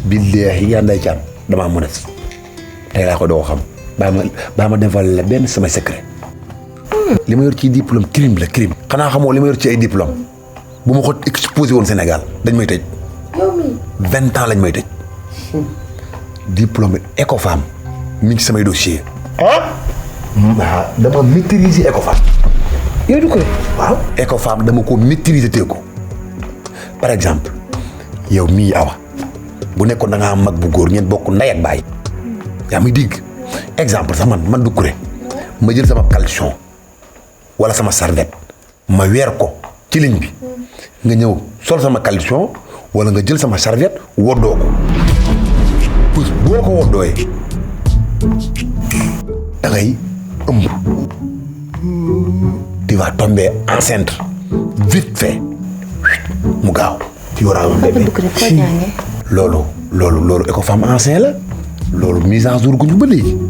billahi yaa nday caam damaa modeste tey laa ko doo xam baa ma defal la benn sama secret li ma yor ci diplôme crime la crime xanaa xamoo li ma yor ci ay diplôme bu ma ko exposé woon Sénégal dañ may tëj 20 ans lañ may tëj diplôme Ecofam mi ngi samay dossier waaw dama maîtriser Ecofam yow du ko waaw Ecofam dama ko maîtriser tee ko par exemple yow mii Awa bu nekkoon da nga am mag bu góor ngeen bokk ndey ak baay yaa may dégg exemple sax man du kuré ma jël sama caleçon wala sama serviette ma weer ko ci ligne bi nga ñëw sol sama caleçon wala nga jël sama serviette woddoo ko pousse boo ko woddooyee da ngay ëmb tu vas tomber enceinte vite fait mu gaaw tu auras un bébé loolu Ecofam ancien la loolu mise en jour gu ñu ba léegi